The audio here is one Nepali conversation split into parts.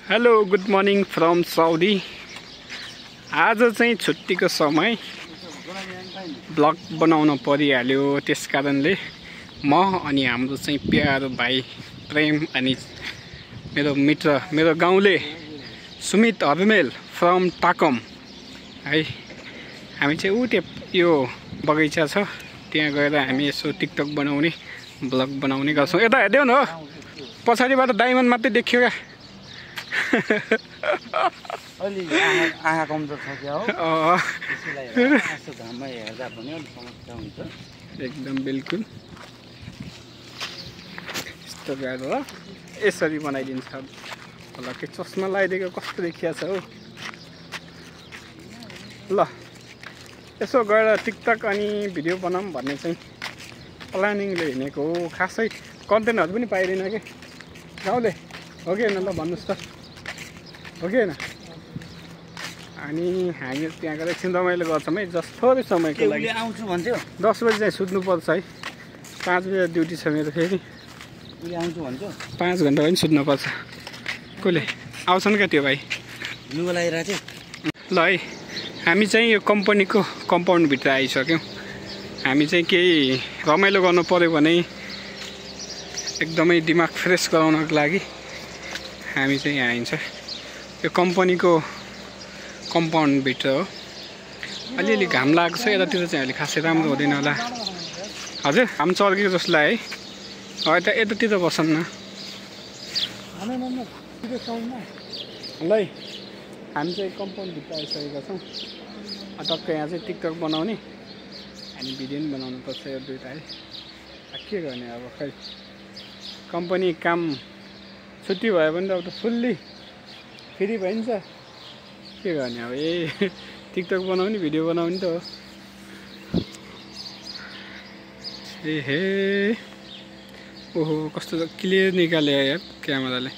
Hello good morning from Saudi. आज चाहिँ छुट्टीको समय ब्लग बनाउन परिहाल्यो, त्यस कारणले म अनि हाम्रो चाहिँ प्यारो भाइ प्रेम अनि मेरो मित्र मेरो गाउँले सुमित हर्मेल फ्रम टाकम है, हामी चाहिँ उते यो बगैँचा छ त्यहाँ गएर हामी यसो टिकटक बनाउने ब्लग बनाउने गर्छौँ। यता हेर्देऊ न, पछाडिबाट डायमन्ड मात्रै देखियो क्या। अलि आँखा कमजोर छ क्या हो, त्यसैलाई यसो घाममा हेर्दा पनि अलि समस्या हुन्छ। एकदम बिल्कुल यस्तो गरेर यसरी बनाइदिन्छ होला। के चस्मा लगाइदिएको कस्तो देखिया छ हौ। ल यसो गएर टिकटक अनि भिडियो बनाऊँ भन्ने चाहिँ प्लानिङले हिँडेको हो। खासै कन्टेन्टहरू पनि पाइँदैन कि गाउँले, हो कि होइन? ल भन्नुहोस् त, हो कि होइन? अनि हामी त्यहाँ गएर एकछिन रमाइलो गर्छौँ है, जस्ट थोरै समयको लागि। आउँछु भन्थ्यो, 10 बजी चाहिँ सुत्नुपर्छ है, 5 बजी ड्युटी छ मेरो फेरि। उसले आउँछु भन्थ्यो, 5 घन्टा पनि सुत्नुपर्छ। कसले आउँछन् क्या त्यो भाइ? लुगा लगाइरहेको थियो। ल है, हामी चाहिँ यो कम्पनीको कम्पाउन्डभित्र आइसक्यौँ। हामी चाहिँ केही रमाइलो गर्नु पऱ्यो भने एकदमै दिमाग फ्रेस गराउनको लागि हामी चाहिँ यहाँ आइन्छ। यो कम्पनीको कम्पाउन्डभित्र हो। अलिअलि घाम लागेको छ यतातिर चाहिँ अलि खासै राम्रो हुँदैन होला। हजुर घाम चर्केको जस्तो लाग्यो है। यतातिर बसौँ न। ल है, हामी चाहिँ कम्पाउन्डभित्र आइसकेका छौँ। टक्क यहाँ चाहिँ टिकटक बनाउने अनि भिडियो पनि बनाउनु पर्छ यो दुइटा है। के गर्ने अब, खै कम्पनी काम छुट्टी भयो भने त अब त फुल्ली फ्री भइन्छ। के गर्ने अब, टिकटक बनाउने भिडियो बनाउने त हो। ए हे ओहो, कस्तो क्लियर निकाल्यो यार क्यामेराले।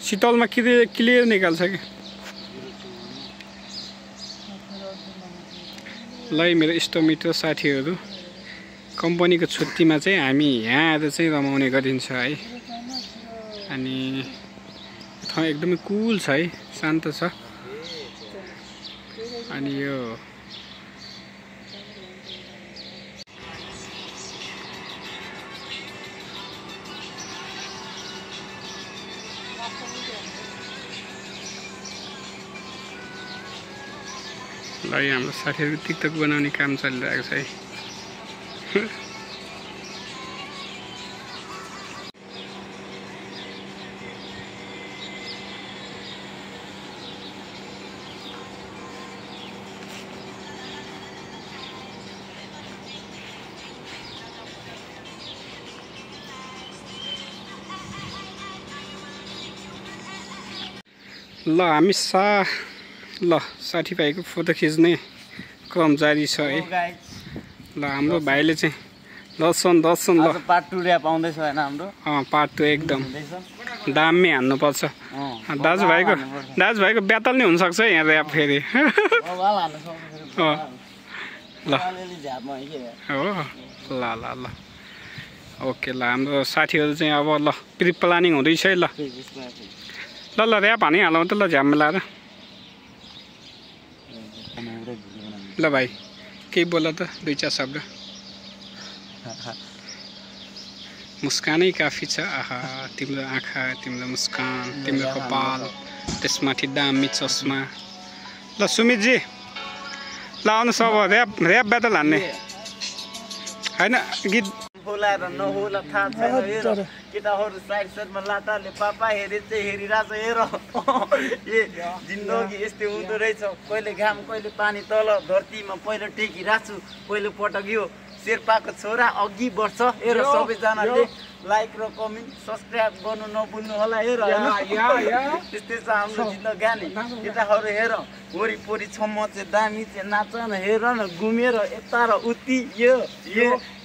शीतलमा क्लियर निकाल्छ कि। ल मेरो इष्टमित्र साथीहरू, कम्पनीको छुट्टीमा चाहिँ हामी यहाँ आएर चाहिँ रमाउने गरिन्छ है। अनि ठाउँ एकदमै कुल छ है, शान्त छ। अनि यो ल हाम्रो साथीहरू टिकटक बनाउने काम चलिरहेको छ है। ल हामी साथीभाइको फोटो खिच्ने क्रम जारी छ है। ल हाम्रो भाइले चाहिँ दर्शन ल पार्ट 2 र्याप आउँदैछ हैन हाम्रो? पार्ट 2 एकदम दाममै हान्नुपर्छ। दाजुभाइको ब्यातल नै हुनसक्छ है यहाँ र्याप फेरि। ल हो, ल ओके। ल हाम्रो साथीहरू चाहिँ अब ल प्रि प्लानिङ हुँदैछ है। ल र्याप हानिहालौँ त ल, झ्याम मिलाएर। ल भाइ केही बोल त, 2-4 शब्द। मुस्कानै काफी छ। आहा, तिम्रो आँखा, तिम्रो मुस्कान, तिम्रो कपाल, त्यसमाथि दामी चस्मा। ल सुमितजी, ल आउनुहोस् अब र्याप ब्याटल हान्ने होइन। गीत होला र नहोला थाहा छैन। केटाहरू साइड साइडमा लाटाले पापा हेरे चाहिँ हेरिरहेछ। हेर जिन्दगी यस्तै हुँदो रहेछ, कहिले घाम कहिले पानी। तल धरतीमा पहिलो टेकिरहेको छु, पहिलो पटक यो शेर्पाको छोरा अघि बढ्छ। हेर सबैजनाले लाइक र कमेन्ट सब्सक्राइब गर्नु नभुल्नु होला। हेर त्यस्तै छ हाम्रो जिन्दगानी। केटाहरू हेर वरिपरि छम्म चाहिँ दामी चाहिँ नाच न। हेर न घुमेर यता र उति। यो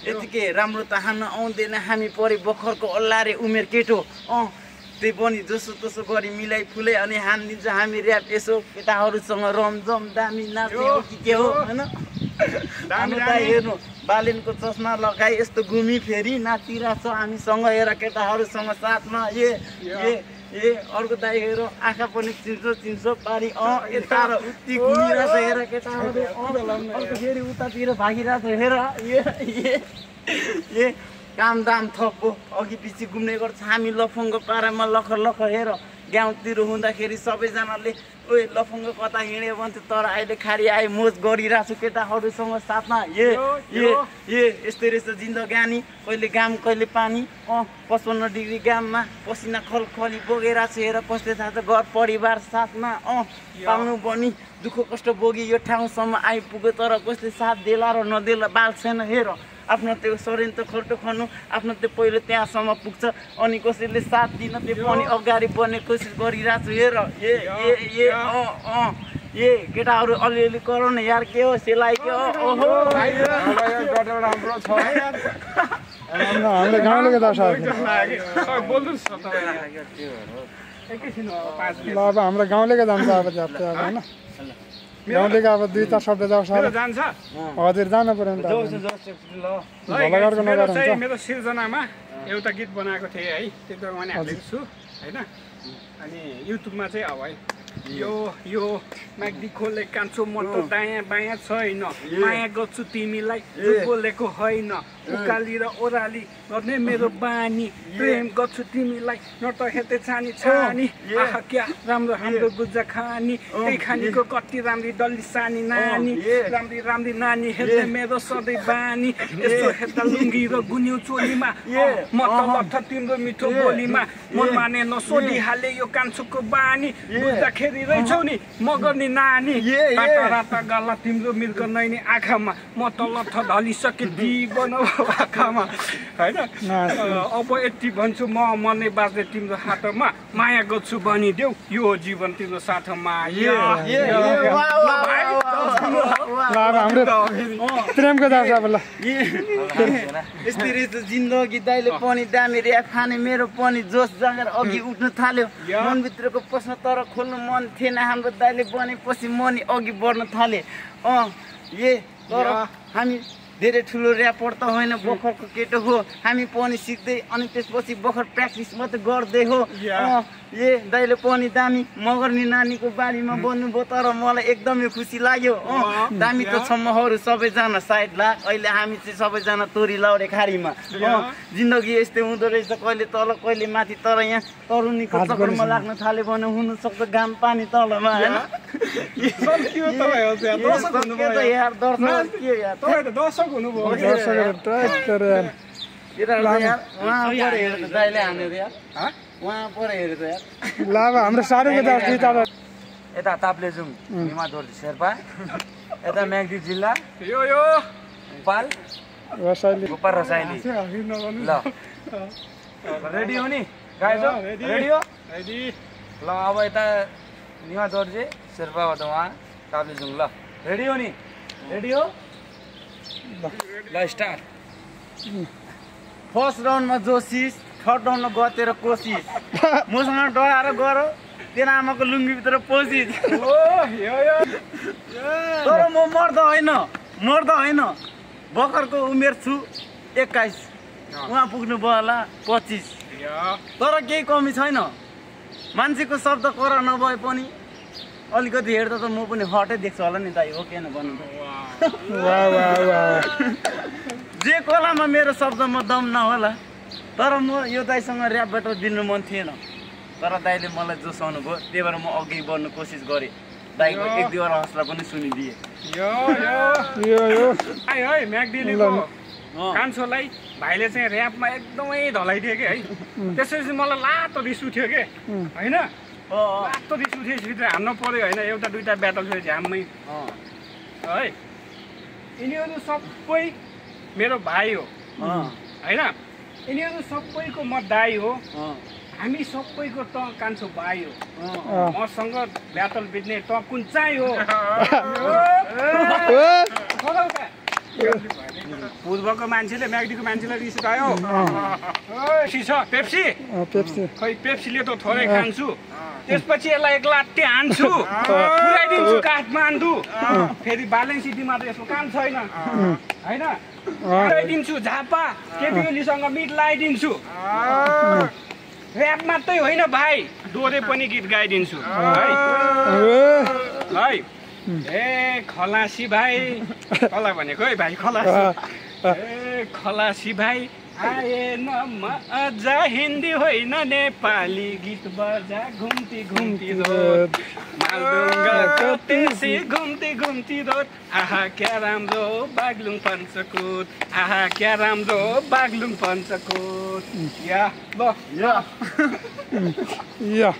यतिकै राम्रो त हान्न आउँदैन। हामी परे भर्खरको अल्लारे उमेर केटो। त्यही पनि जसो तसो गरी मिलाइ फुलै अनि हानिदिन्छ हामी र्याप। यसो केटाहरूसँग रमझम दामी नाच्ने हो कि के हो होइन? हेर्नु बालेनको चस्मा लगाई यस्तो घुमी फेरि नाचिरहेछ हामीसँग। हेर केटाहरूसँग साथमा ए अर्को दाइ हेर आँखा पनि चिन्छ पारी यता र उति घुमिरहेछ हेर केटाहरू अर्को फेरि उतातिर भागिरहेछ हेर ए काम दाम थप्पो अघि पछि घुम्ने गर्छ हामी लफङ्गो पारामा लखर हेर गाउँतिर हुँदाखेरि सबैजनाले ओए लफङ्गो कता हिँड्यो भन्थ्यो तर अहिले खाली आए मोज गरिरहेको छु केटाहरूसँग साथमा यस्तै रहेछ जिन्दगानी कहिले घाम कहिले पानी 55 डिग्री घाममा पसिना खलखली बोकेर छु हेर कसले थाहा छ घर परिवार साथमा पाउनु पनि दुःख कष्ट बोगी यो ठाउँसम्म आइपुग्यो तर कसले साथ देला र नदेला बाल छैन हेर आफ्नो त्यो शरीर त खर्टो खन्नु आफ्नो त्यो पहिलो त्यहाँसम्म पुग्छ अनि कसैले साथ दिन त्यो पनि अगाडि बढ्ने कोसिस गरिरहेको छु हेर ए केटाहरू अलिअलि गरौँ न यार के हो सेलाइ के हो ओहो हाम्रो छ हाम्रो गाउँले के दर्शक ल अब हाम्रो गाउँलेको जान्छ अब जाप्छ अब होइन गाउँलेको अब 2-4 शब्द जान्छ हजुर जानु पर्यो नि त मेरो सिर्जनामा एउटा गीत बनाएको थिएँ है त्यो त मैले हालेको छु होइन अनि युट्युबमा चाहिँ अब है यो म्याग्दी खोले कान्छो म त दायाँ बायाँ छैन माया गर्छु तिमीलाई बोलेको होइन उकाली र ओह्राली गर्ने मेरो बानी प्रेम गर्छु तिमीलाई न त हेर्दै छानी आहा क्या राम्रो हाम्रो गुजा खानी त्यही खानीको कति राम्री डल्ली सानी नानी राम्री नानी हेर्दै मेरो सधैँ बानी यस्तो हेर्दा लुङ्गी र गुन्यौ चोलीमा म त लट्ठ तिम्रो मिठो बोलीमा मन माने नसोधिहाले यो कान्छोको बानी बुझ्दाखेरि रहेछौ नि म गर्ने नानी राता गल्ला तिम्रो मिर्ग नैनी आँखामा म त लट्ठ ढलिसके जीवन आँखामा होइन अब यति भन्छु म मर्ने बाँच्ने तिम्रो हातमा माया गर्छु भनिदेऊ यो जीवन तिम्रो साथमा प्रेमको जान्छ अब ल यस्तै रहेछ जिन्दगी दाइले पनि दामी ऱ्याप खाने मेरो पनि जोस जाँगर अघि उठ्न थाल्यो मनभित्रको प्रश्न तर खोल्नु मन थिएन हाम्रो दाइले बनेपछि मनी अघि बढ्न थाले तर हामी धेरै ठुलो ऱ्यापर त होइन बखरको केटो हो हामी पनि सिक्दै अनि त्यसपछि बखर प्र्याक्टिस मात्रै गर्दै हो दाइले पनि दामी मगर्नी नानीको बारीमा बन्नुभयो तर मलाई एकदमै खुसी लाग्यो दामी त छम्महरू सबैजना साइड ला अहिले हामी चाहिँ सबैजना तोरी लाउरे खारीमा जिन्दगी यस्तै हुँदो रहेछ कहिले तल कहिले माथि तर यहाँ तरुनीको चक्करमा लाग्न थाल्यो भने हुनसक्छ घाम पानी तलमा होइन ल अब हाम्रो साह्रोको यता ताप्लेजुङ हिमा दोर्जी शेर्पा यता म्याग्दी जिल्ला गोपाल रसाइली ल रेडी हो नि गाइज रेडियो ल अब यता निमा दोर्जी शेर्पाबाट उहाँ ताप्लेजुङ ल रेडी हो नि रेडी हो ल स्टार्ट फर्स्ट राउन्डमा जोसिस थर्ड राउन्डमा गतेर कोसिस मसँग डराएर गर तेरो आमाको लुङ्गीभित्र पसिस तर म मर्दा होइन भर्खरको उमेर छु 21 उहाँ पुग्नु भयो होला 25 तर केही कमी छैन मान्छेको शब्द कर नभए पनि अलिकति हेर्दा त म पनि हटै देख्छु होला नि दाइ हो किन भन्नु जे कलामा मेरो शब्दमा दम नहोला तर म यो दाइसँग ऱ्याप ब्याटल दिनु मन थिएन तर दाइले मलाई जोसाउनु भयो त्यही भएर म अघि बढ्नु कोसिस गरेँ दाइको एक दुईवटा हौसला पनि सुनिदिएँ कान्छोलाई भाइले चाहिँ ऱ्यापमा एकदमै धलाइदियो कि है त्यसपछि मलाई लातो रिस उठ्यो कि होइन लातो रिस उठेपछि हान्न पर्यो होइन एउटा दुईवटा ब्याटल फेरि झ्याममै है यिनीहरू सबै मेरो भाइ हो होइन यिनीहरू सबैको म दाइ हो हामी सबैको त कान्छो भाइ हो मसँग ब्याटल बित्ने त कुन चाहिँ हो पूर्वको मान्छेले म्याग्दीको मान्छेलाई रिस उठायो पेप्सी खै पेप्सीले त थोरै खान्छु त्यसपछि यसलाई एक लाट्टे हान्छु पुऱ्याइदिन्छु काठमाडौँ फेरि बालेन सिटीमा त यसको काम छैन होइन पुऱ्याइदिन्छु झापा केपी ओलीसँग मिट लगाइदिन्छु ऱ्याप मात्रै होइन भाइ दोहोरे पनि गीत गाइदिन्छु है है ए खलासी भाइ कला भनेको है भाइ खलासी ए खलासी भाइ आएन मजा हिन्दी होइन नेपाली गीत बजा घुम्ती घुम्ती रोड मालडुङ्गाको तेर्सी घुम्ती घुम्ती रोड आहा क्या राम्रो बागलुङ पञ्चकोट आहा क्या राम्रो बागलुङ पञ्चकोट या ल या